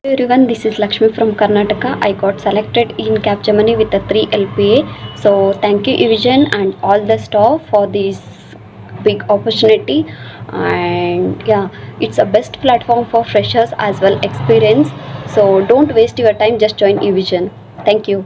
Everyone, this is Laxmi from Karnataka. I got selected in CAPGEMINI with a 3 LPA. So thank you Evision and all the staff for this big opportunity. And yeah, it's a best platform for freshers as well experience. So don't waste your time, just join Evision. Thank you.